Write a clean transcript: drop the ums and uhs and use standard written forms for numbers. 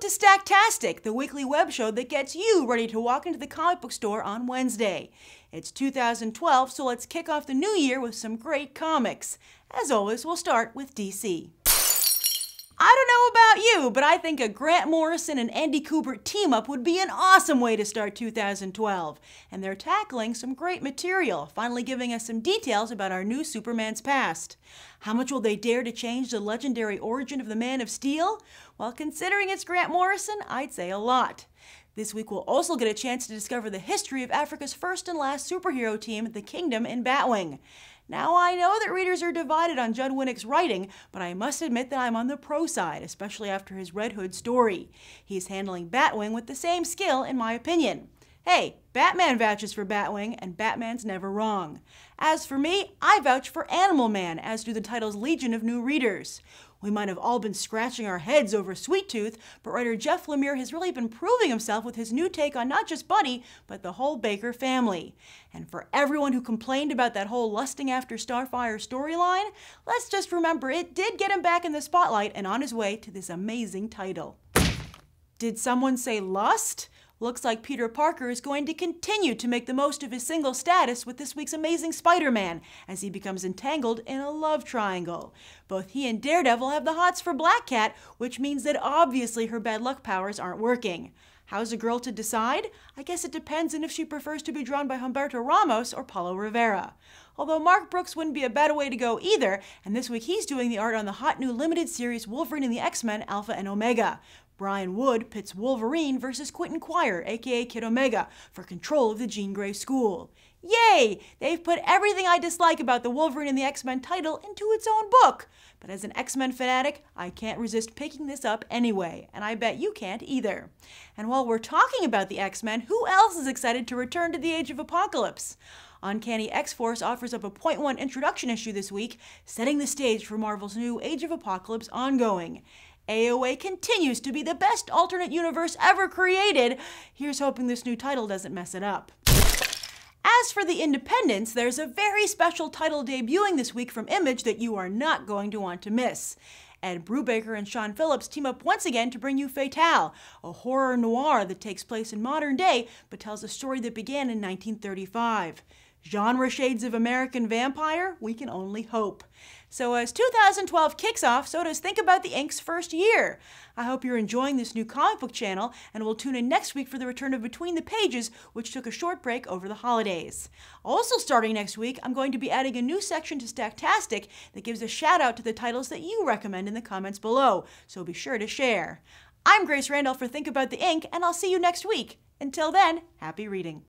to Stacktastic, the weekly web show that gets you ready to walk into the comic book store on Wednesday. It's 2012, so let's kick off the new year with some great comics. As always, we'll start with DC. I don't know about you, but I think a Grant Morrison and Andy Kubert team-up would be an awesome way to start 2012. And they're tackling some great material, finally giving us some details about our new Superman's past. How much will they dare to change the legendary origin of the Man of Steel? Well, considering it's Grant Morrison, I'd say a lot. This week we'll also get a chance to discover the history of Africa's first and last superhero team, the Kingdom in Batwing. Now, I know that readers are divided on Judd Winnick's writing, but I must admit that I'm on the pro side, especially after his Red Hood story. He's handling Batwing with the same skill, in my opinion. Hey, Batman vouches for Batwing, and Batman's never wrong. As for me, I vouch for Animal Man, as do the title's legion of new readers. We might have all been scratching our heads over Sweet Tooth, but writer Jeff Lemire has really been proving himself with his new take on not just Buddy, but the whole Baker family. And for everyone who complained about that whole lusting after Starfire storyline, let's just remember it did get him back in the spotlight and on his way to this amazing title. Did someone say lust? Looks like Peter Parker is going to continue to make the most of his single status with this week's amazing Spider-Man as he becomes entangled in a love triangle. Both he and Daredevil have the hots for Black Cat, which means that obviously her bad luck powers aren't working. How's a girl to decide? I guess it depends on if she prefers to be drawn by Humberto Ramos or Paulo Rivera. Although Mark Brooks wouldn't be a bad way to go either, and this week he's doing the art on the hot new limited series Wolverine and the X-Men Alpha and Omega. Brian Wood pits Wolverine versus Quentin Quire, aka Kid Omega, for control of the Jean Grey School. Yay! They've put everything I dislike about the Wolverine and the X-Men title into its own book. But as an X-Men fanatic, I can't resist picking this up anyway, and I bet you can't either. And while we're talking about the X-Men, who else is excited to return to the Age of Apocalypse? Uncanny X-Force offers up a .1 introduction issue this week, setting the stage for Marvel's new Age of Apocalypse ongoing. AOA continues to be the best alternate universe ever created. Here's hoping this new title doesn't mess it up. As for the independents, there's a very special title debuting this week from Image that you are not going to want to miss. Ed Brubaker and Sean Phillips team up once again to bring you Fatale, a horror noir that takes place in modern day but tells a story that began in 1935. Genre shades of American Vampire? We can only hope. So as 2012 kicks off, so does Think About the Ink's first year. I hope you're enjoying this new comic book channel, and we'll tune in next week for the return of Between the Pages, which took a short break over the holidays. Also starting next week, I'm going to be adding a new section to Stacktastic that gives a shout out to the titles that you recommend in the comments below, so be sure to share. I'm Grace Randolph for Think About the Ink, and I'll see you next week. Until then, happy reading.